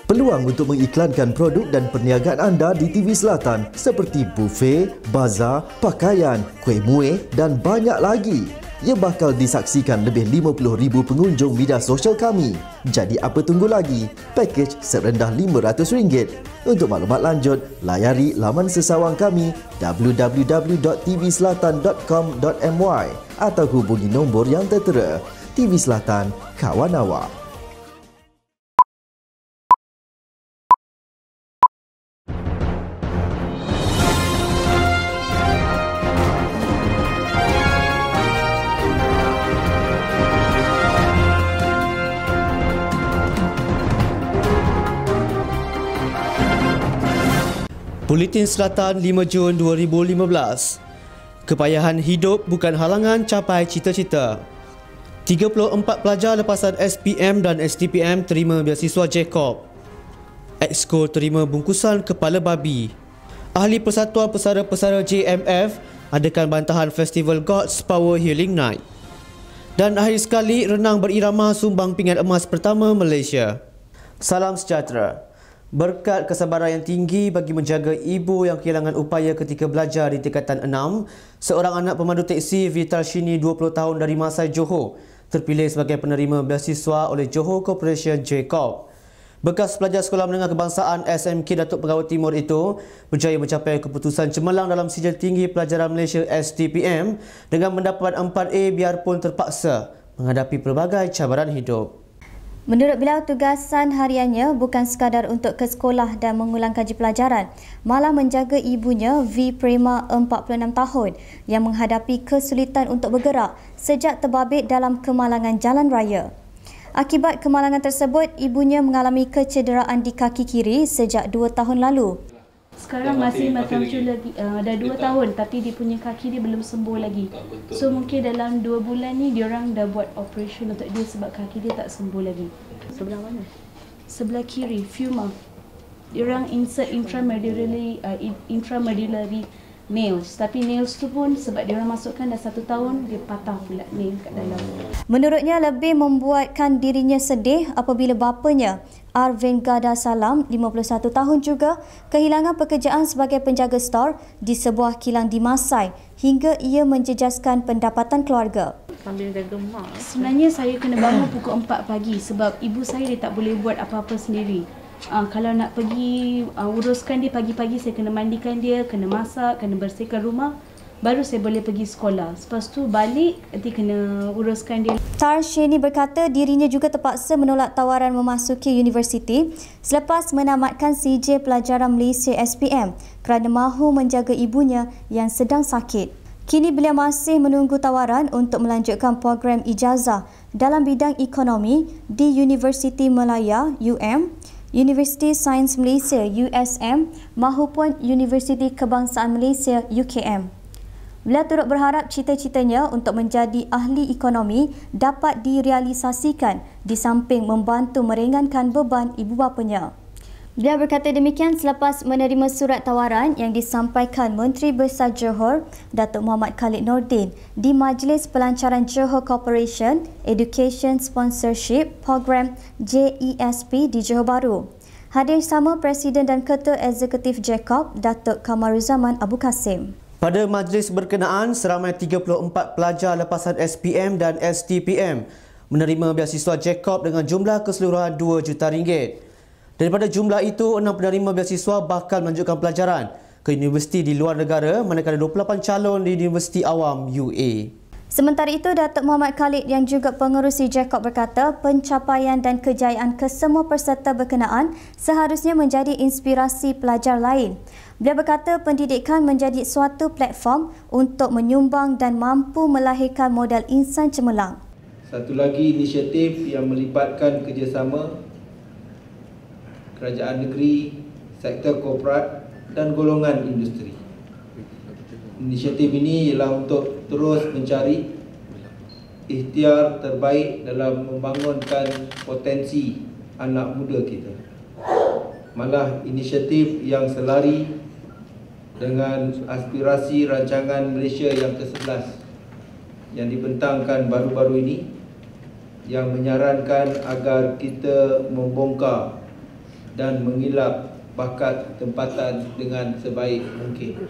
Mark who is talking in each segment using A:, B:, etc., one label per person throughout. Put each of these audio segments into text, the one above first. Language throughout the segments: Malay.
A: Peluang untuk mengiklankan produk dan perniagaan anda di TV Selatan seperti buffet, bazar, pakaian, kuih muih dan banyak lagi. Ia bakal disaksikan lebih 50,000 pengunjung media sosial kami. Jadi apa tunggu lagi? Pakej serendah RM500. Untuk maklumat lanjut, layari laman sesawang kami www.tvselatan.com.my atau hubungi nombor yang tertera. TV Selatan, kawan awak.
B: Buletin Selatan 5 Jun 2015. Kepayahan hidup bukan halangan capai cita-cita. 34 pelajar lepasan SPM dan STPM terima beasiswa Jacob. Exco terima bungkusan kepala babi. Ahli Persatuan Pesara-Pesara JMF adakan bantahan Festival God's Power Healing Night. Dan akhir sekali, renang berirama sumbang pingat emas pertama Malaysia. Salam sejahtera. Berkat kesabaran yang tinggi bagi menjaga ibu yang kehilangan upaya ketika belajar di tingkatan 6, seorang anak pemandu teksi Vital Shini 20 tahun dari Masai Johor terpilih sebagai penerima beasiswa oleh Johor Corporation Jacob. Bekas pelajar Sekolah Menengah Kebangsaan SMK Datuk Pegawai Timur itu berjaya mencapai keputusan cemerlang dalam sijil tinggi pelajaran Malaysia STPM dengan mendapat 4A biarpun terpaksa menghadapi pelbagai cabaran hidup.
C: Menurut beliau, tugasan hariannya bukan sekadar untuk ke sekolah dan mengulang kaji pelajaran, malah menjaga ibunya V. Prema 46 tahun yang menghadapi kesulitan untuk bergerak sejak terbabit dalam kemalangan jalan raya. Akibat kemalangan tersebut, ibunya mengalami kecederaan di kaki kiri sejak 2 tahun lalu.
D: Sekarang masih macam tu lagi, dah 2 tahun tapi dia punya kaki dia belum sembuh lagi. So mungkin dalam 2 bulan ni diorang dah buat operation untuk dia sebab kaki dia tak sembuh lagi. Sebelah mana? Sebelah kiri, femur. Diorang insert intramedullary nails. Tapi nails tu pun sebab diorang masukkan dah 1 tahun, dia patah pula nail kat dalam.
C: Menurutnya, lebih membuatkan dirinya sedih apabila bapanya Arvind Gada Salam, 51 tahun juga, kehilangan pekerjaan sebagai penjaga stor di sebuah kilang di Masai hingga ia menjejaskan pendapatan keluarga.
D: Sambil jaga mak. Sebenarnya saya kena bangun pukul 4 pagi sebab ibu saya dia tak boleh buat apa-apa sendiri. Kalau nak pergi uruskan dia pagi-pagi, saya kena mandikan dia, kena masak, kena bersihkan rumah, baru saya boleh pergi sekolah. Lepas tu balik, nanti kena uruskan dia.
C: Tar Sheni berkata dirinya juga terpaksa menolak tawaran memasuki universiti selepas menamatkan sijil pelajaran Malaysia SPM kerana mahu menjaga ibunya yang sedang sakit. Kini beliau masih menunggu tawaran untuk melanjutkan program ijazah dalam bidang ekonomi di Universiti Malaya UM, Universiti Sains Malaysia USM maupun Universiti Kebangsaan Malaysia UKM. Beliau turut berharap cita-citanya untuk menjadi ahli ekonomi dapat direalisasikan di samping membantu meringankan beban ibu bapanya. Beliau berkata demikian selepas menerima surat tawaran yang disampaikan Menteri Besar Johor, Datuk Muhammad Khalid Nordin, di Majlis Pelancaran Johor Corporation Education Sponsorship Program JESP di Johor Bahru. Hadir sama Presiden dan Ketua Eksekutif Jacob, Datuk Kamaruzaman Abu Kasim.
B: Pada majlis berkenaan, seramai 34 pelajar lepasan SPM dan STPM menerima beasiswa Jacob dengan jumlah keseluruhan RM2 juta. Daripada jumlah itu, 6 penerima beasiswa bakal melanjutkan pelajaran ke universiti di luar negara, manakala 28 calon di Universiti Awam UA.
C: Sementara itu, Datuk Muhammad Khalid yang juga pengerusi Jacob berkata pencapaian dan kejayaan kesemua peserta berkenaan seharusnya menjadi inspirasi pelajar lain. Beliau berkata pendidikan menjadi suatu platform untuk menyumbang dan mampu melahirkan modal insan cemerlang.
E: Satu lagi inisiatif yang melibatkan kerjasama kerajaan negeri, sektor korporat dan golongan industri. Inisiatif ini ialah untuk terus mencari ikhtiar terbaik dalam membangunkan potensi anak muda kita. Malah inisiatif yang selari dengan aspirasi rancangan Malaysia yang ke-11 yang dibentangkan baru-baru ini, yang menyarankan agar kita membongkar dan mengilap bakat tempatan dengan sebaik mungkin.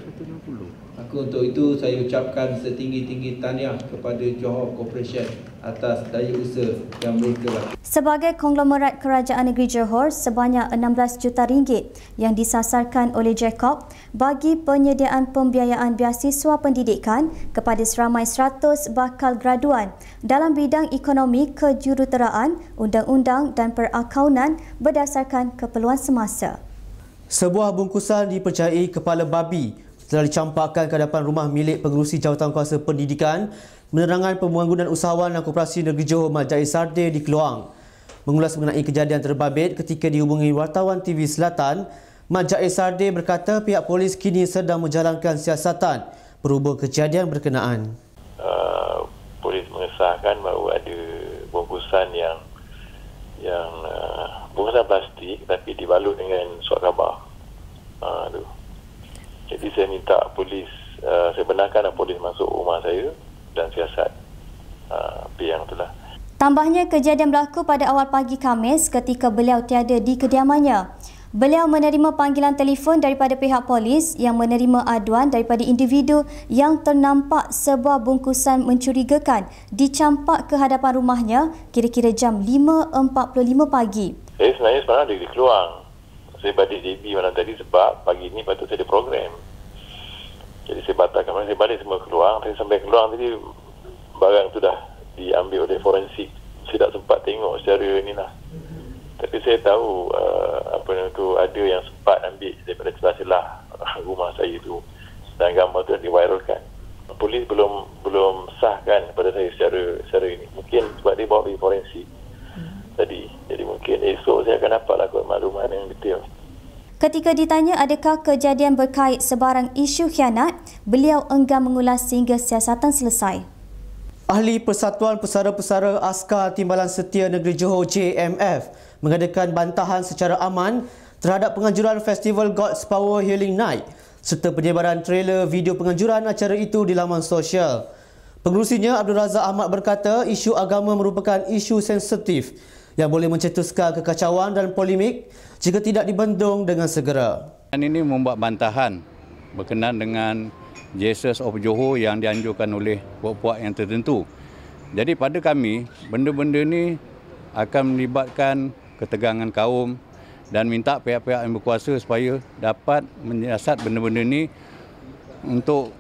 E: Maka untuk itu saya ucapkan setinggi-tinggi tahniah kepada Johor Corporation atas daya usaha yang mereka lakukan.
C: Sebagai konglomerat Kerajaan Negeri Johor, sebanyak 16 juta ringgit yang disasarkan oleh Jacob bagi penyediaan pembiayaan beasiswa pendidikan kepada seramai 100 bakal graduan dalam bidang ekonomi kejuruteraan, undang-undang dan perakaunan berdasarkan keperluan semasa.
B: Sebuah bungkusan dipercayai kepala babi telah dicampakkan ke hadapan rumah milik pengerusi Jawatankuasa Pendidikan Penerangan Pembangunan Usahawan dan Koperasi Negeri Johor Mat Jais Sardir di Keluang. Mengulas mengenai kejadian terbabit ketika dihubungi wartawan TV Selatan, Mat Jais Sardir berkata pihak polis kini sedang menjalankan siasatan berhubung kejadian berkenaan.
F: Polis mengesahkan bahawa ada bungkusan yang bungkusan plastik tapi dibalut dengan surat khabar. Jadi saya minta polis, saya benarkan polis masuk rumah saya dan siasat yang itulah.
C: Tambahnya, kejadian berlaku pada awal pagi Khamis ketika beliau tiada di kediamannya. Beliau menerima panggilan telefon daripada pihak polis yang menerima aduan daripada individu yang ternampak sebuah bungkusan mencurigakan dicampak ke hadapan rumahnya kira-kira jam 5.45 pagi.
F: Saya sebenarnya sekarang ada di Keluang. Saya balik JB malam tadi sebab pagi ni patut saya ada program. Jadi saya batalkan, saya balik semua Keluang. Saya sampai Keluang tadi barang tu dah diambil oleh forensik. Saya tak sempat tengok secara ni lah. Tapi saya tahu ada yang sempat ambil daripada celah-celah rumah saya tu. Dan gambar tu diviralkan. Polis belum sahkan kepada saya secara ini. Mungkin sebab dia bawa pergi forensik tadi. Jadi mungkin esok saya akan dapatlah maklumat yang detail.
C: Ketika ditanya adakah kejadian berkait sebarang isu khianat, beliau enggan mengulas sehingga siasatan selesai.
B: Ahli Persatuan Pesara-Pesara Askar Timbalan Setia Negeri Johor JMF mengadakan bantahan secara aman terhadap penganjuran Festival God's Power Healing Night serta penyebaran trailer video penganjuran acara itu di laman sosial. Pengerusinya Abdul Razak Ahmad berkata isu agama merupakan isu sensitif yang boleh mencetuskan kekacauan dan polemik jika tidak dibendung dengan segera.
G: Ini membuat bantahan berkenaan dengan Jesus of Johor yang dianjurkan oleh puak-puak yang tertentu. Jadi pada kami, benda-benda ini akan melibatkan ketegangan kaum dan minta pihak-pihak yang berkuasa supaya dapat menyiasat benda-benda ini untuk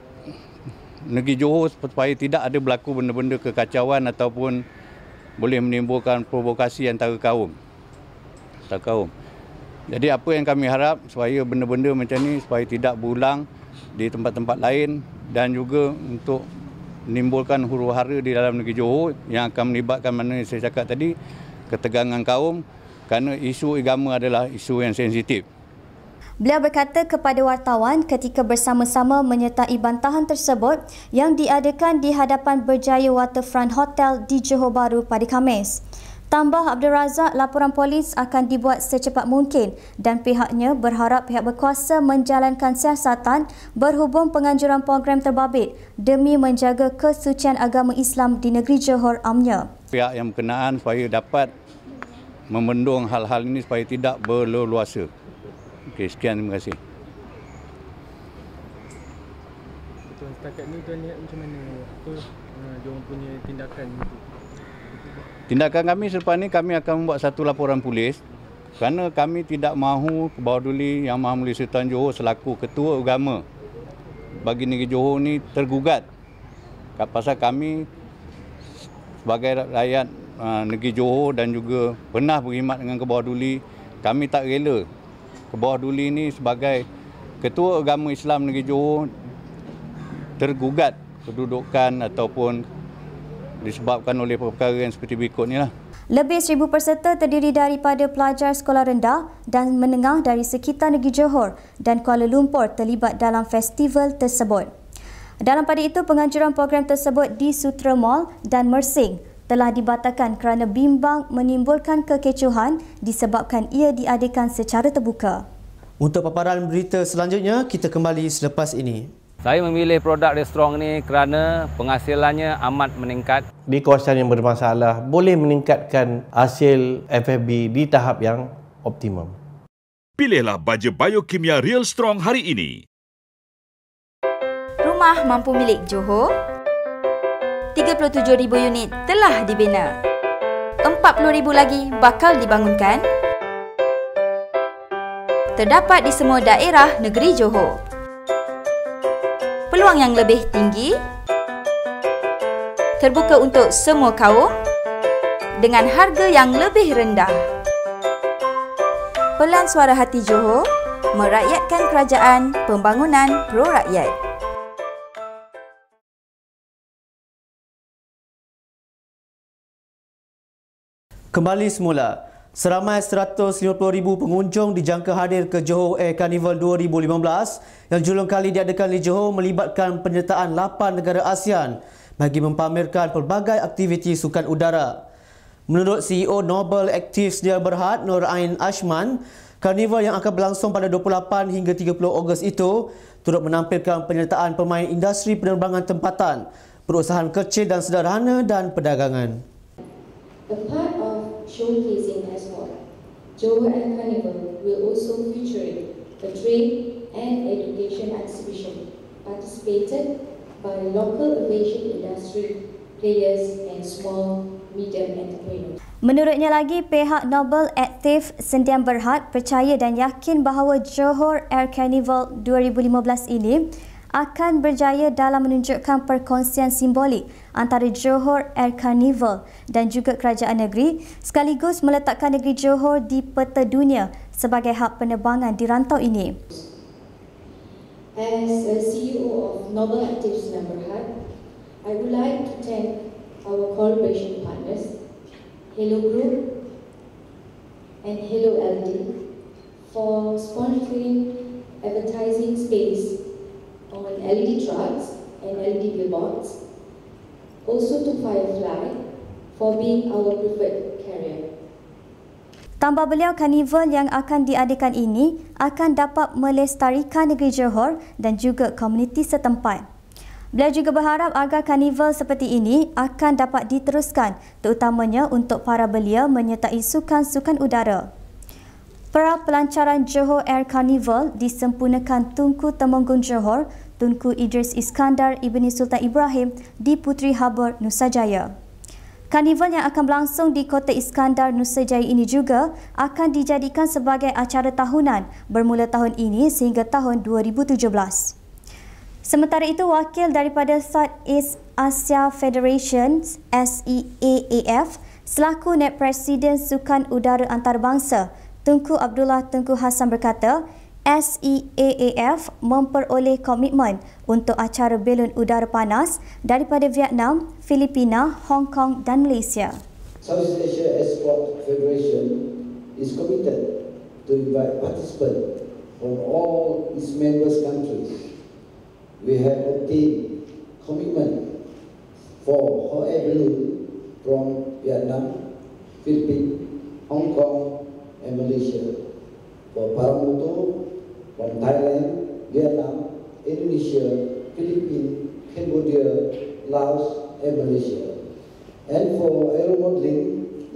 G: negeri Johor supaya tidak ada berlaku benda-benda kekacauan ataupun boleh menimbulkan provokasi antara kaum. Jadi apa yang kami harap supaya benda-benda macam ni supaya tidak berulang di tempat-tempat lain dan juga untuk menimbulkan huru-hara di dalam negeri Johor yang akan melibatkan mana yang saya cakap tadi, ketegangan kaum kerana isu agama adalah isu yang sensitif.
C: Beliau berkata kepada wartawan ketika bersama-sama menyertai bantahan tersebut yang diadakan di hadapan Berjaya Waterfront Hotel di Johor Bahru pada Khamis. Tambah Abdul Razak, laporan polis akan dibuat secepat mungkin dan pihaknya berharap pihak berkuasa menjalankan siasatan berhubung penganjuran program terbabit demi menjaga kesucian agama Islam di negeri Johor amnya.
G: Pihak yang berkenaan supaya dapat membendung hal-hal ini supaya tidak berleluasa. Okey, sekian, terima kasih.
H: Setakat ni tuan lihat macam mana diorang punya tindakan itu?
G: Tindakan kami selepas ni kami akan membuat satu laporan polis kerana kami tidak mahu Kebawah Yang Maha Mulia Sultan Johor selaku ketua agama bagi negeri Johor ni tergugat. Pasal kami sebagai rakyat negeri Johor dan juga pernah berkhidmat dengan Kebawah Duli, kami tak rela Kebawah Duli ni sebagai ketua agama Islam negeri Johor tergugat kedudukan ataupun disebabkan oleh perkara yang seperti berikut ni lah.
C: Lebih 1,000 peserta terdiri daripada pelajar sekolah rendah dan menengah dari sekitar negeri Johor dan Kuala Lumpur terlibat dalam festival tersebut. Dalam pada itu, penganjuran program tersebut di Sutera Mall dan Mersing telah dibatalkan kerana bimbang menimbulkan kekecohan disebabkan ia diadakan secara terbuka.
B: Untuk paparan berita selanjutnya, kita kembali selepas ini.
I: Saya memilih produk restoran ini kerana penghasilannya amat meningkat.
J: Di kawasan yang bermasalah boleh meningkatkan hasil FFB di tahap yang optimum. Pilihlah baja biokimia Real Strong hari ini.
K: Rumah mampu milik Johor, 37,000 unit telah dibina. 40,000 lagi bakal dibangunkan. Terdapat di semua daerah negeri Johor. Peluang yang lebih tinggi, terbuka untuk semua kaum dengan harga yang lebih rendah. Pelan Suara Hati Johor, merakyatkan kerajaan pembangunan pro rakyat.
B: Kembali semula, seramai 150,000 pengunjung dijangka hadir ke Johor Air Carnival 2015 yang julung kali diadakan di Johor melibatkan penyertaan 8 negara ASEAN bagi mempamerkan pelbagai aktiviti sukan udara. Menurut CEO Nobel Active Sedia Berhad Nur Ain Ashman, karnival yang akan berlangsung pada 28 hingga 30 Ogos itu turut menampilkan penyertaan pemain industri penerbangan tempatan, perusahaan kecil dan sederhana dan perdagangan.
L: A part of showcasing export, Johor Air Carnival will also feature a trade and education exhibition participated by local aviation industry players and small medium entrepreneurs.
C: Menurutnya lagi, pihak Nobel Active Sedia Berhad percaya dan yakin bahawa Johor Air Carnival 2015 ini akan berjaya dalam menunjukkan perkongsian simbolik antara Johor Air Carnival dan juga kerajaan negeri, sekaligus meletakkan negeri Johor di peta dunia sebagai hub penerbangan di rantau ini.
L: As a CEO of Nobel Active Sedia Berhad, I would like to thank our collaboration partners, Hello Group and Hello LD, for sponsoring advertising space on LED trucks and LED billboards. Also to Firefly for being our preferred carrier.
C: Tambah beliau, karnival yang akan diadakan ini akan dapat melestarikan negeri Johor dan juga komuniti setempat. Beliau juga berharap agar karnival seperti ini akan dapat diteruskan, terutamanya untuk para belia menyertai sukan-sukan udara. Pra pelancaran Johor Air Carnival disempurnakan Tunku Temenggung Johor, Tunku Idris Iskandar Ibni Sultan Ibrahim di Puteri Harbour, Nusa Jaya. Karnival yang akan berlangsung di Kota Iskandar, Nusa Jaya ini juga akan dijadikan sebagai acara tahunan bermula tahun ini sehingga tahun 2017. Sementara itu, wakil daripada Southeast Asia Federation SEAAF selaku Naib Presiden Sukan Udara Antarabangsa Tunku Abdullah Tunku Hassan berkata, SEAAF memperoleh komitmen untuk acara belon udara panas daripada Vietnam, Filipina, Hong Kong dan Malaysia.
M: Southeast Asia Export Federation is committed to invite participants from all its members countries. We have obtained commitment for hot air balloon from Vietnam, Philippines, Hong Kong and Malaysia. For paramotor from Thailand, Vietnam, Indonesia, Philippines, Cambodia, Laos and Malaysia. And for aeromodeling,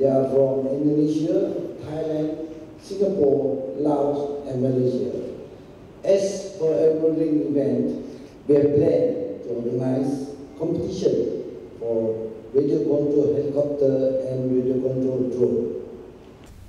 M: they are from Indonesia, Thailand, Singapore, Laos and Malaysia. As for aeromodeling event, we have planned to organize competition for radio control helicopter and radio control drone.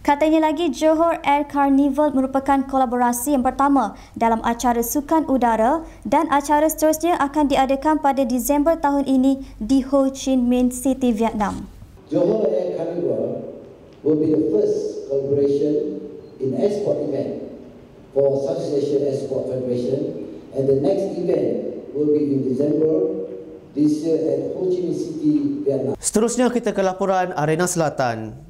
C: Katanya lagi, Johor Air Carnival merupakan kolaborasi yang pertama dalam acara sukan udara dan acara seterusnya akan diadakan pada Disember tahun ini di Ho Chi Minh City, Vietnam.
M: Johor Air Carnival will be the first collaboration in export event for Southeast Asia Export Federation, and the next event will be in December this year at Ho Chi Minh City, Vietnam.
B: Seterusnya kita ke laporan Arena Selatan.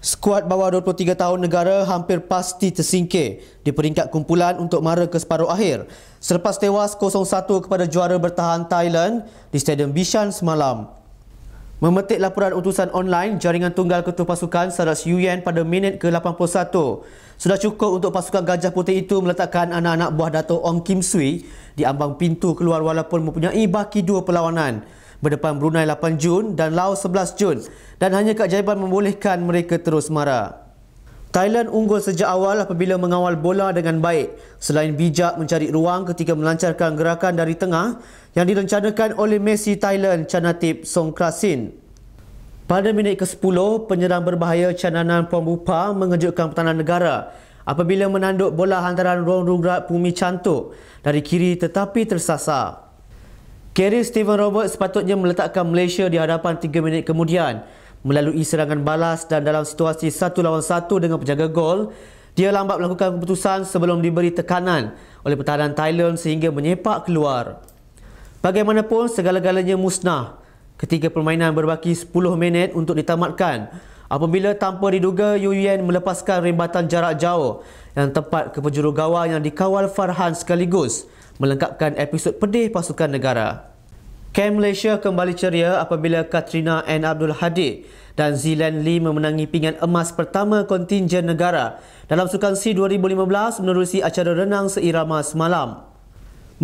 B: Skuad bawah 23 tahun negara hampir pasti tersingkir di peringkat kumpulan untuk mara ke separuh akhir selepas tewas 0-1 kepada juara bertahan Thailand di Stadium Bishan semalam. Memetik laporan utusan online, jaringan tunggal ketua pasukan Sarats Yuyen pada minit ke-81. Sudah cukup untuk pasukan Gajah Putih itu meletakkan anak-anak buah Dato' Ong Kim Swee di ambang pintu keluar walaupun mempunyai baki 2 perlawanan berdepan Brunei 8 Jun dan Laos 11 Jun dan hanya keajaiban membolehkan mereka terus marah. Thailand unggul sejak awal apabila mengawal bola dengan baik selain bijak mencari ruang ketika melancarkan gerakan dari tengah yang direncanakan oleh Messi Thailand Chanatip Songkrasin. Pada minit ke-10, penyerang berbahaya Chananan Pembupa mengejutkan pertahanan negara apabila menanduk bola hantaran Rongrat Pumi Cantuk dari kiri tetapi tersasar. Carey Steven Roberts sepatutnya meletakkan Malaysia di hadapan 3 minit kemudian melalui serangan balas dan dalam situasi 1 lawan 1 dengan penjaga gol, dia lambat melakukan keputusan sebelum diberi tekanan oleh pertahanan Thailand sehingga menyepak keluar. Bagaimanapun, segala-galanya musnah ketika permainan berbaki 10 minit untuk ditamatkan apabila tanpa diduga Yuyen melepaskan rembatan jarak jauh yang tepat ke penjuru gawang yang dikawal Farhan sekaligus melengkapkan episod pedih pasukan negara. Kem Malaysia kembali ceria apabila Katrina N. Abdul Hadid dan Zilan Lee memenangi pinggan emas pertama kontingen negara dalam Sukan SEA 2015 menerusi acara renang seirama semalam.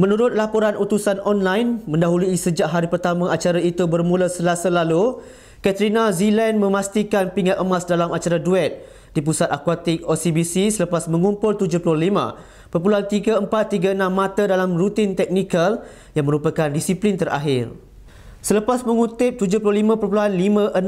B: Menurut laporan utusan online, mendahului sejak hari pertama acara itu bermula Selasa lalu, Katrina Zilan memastikan pinggan emas dalam acara duet di Pusat Akuatik OCBC selepas mengumpul 75.3436 mata dalam rutin teknikal yang merupakan disiplin terakhir. Selepas mengutip 75.5667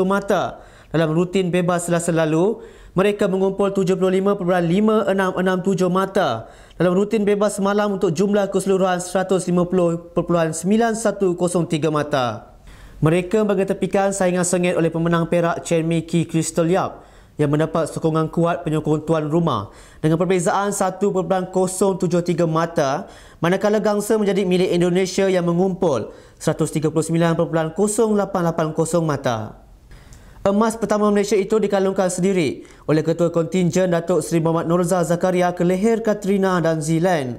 B: mata dalam rutin bebas Selasa lalu, mereka mengumpul 75.5667 mata dalam rutin bebas semalam untuk jumlah keseluruhan 150.9103 mata. Mereka mengetepikan saingan sengit oleh pemenang perak Chen Miki Crystal Yap yang mendapat sokongan kuat penyokong tuan rumah dengan perbezaan 1.073 mata, manakala gangsa menjadi milik Indonesia yang mengumpul 139.0880 mata. Emas pertama Malaysia itu dikalungkan sendiri oleh Ketua Kontingen Datuk Seri Muhammad Nurza Zakaria ke leher Katrina dan Zilan.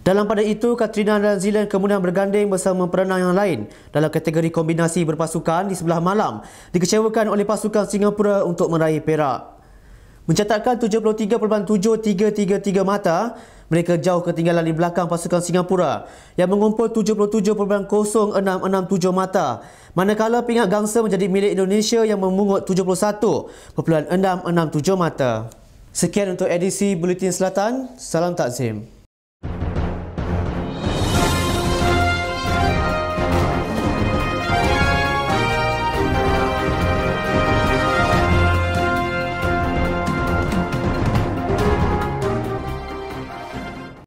B: Dalam pada itu, Katrina dan Zilan kemudian berganding bersama perenang yang lain dalam kategori kombinasi berpasukan di sebelah malam dikecewakan oleh pasukan Singapura untuk meraih perak. Mencatatkan 73.7333 mata, mereka jauh ketinggalan di belakang pasukan Singapura yang mengumpul 77.0667 mata, manakala pinggan gangsa menjadi milik Indonesia yang memungut 71.667 mata. Sekian untuk edisi Buletin Selatan, salam takzim.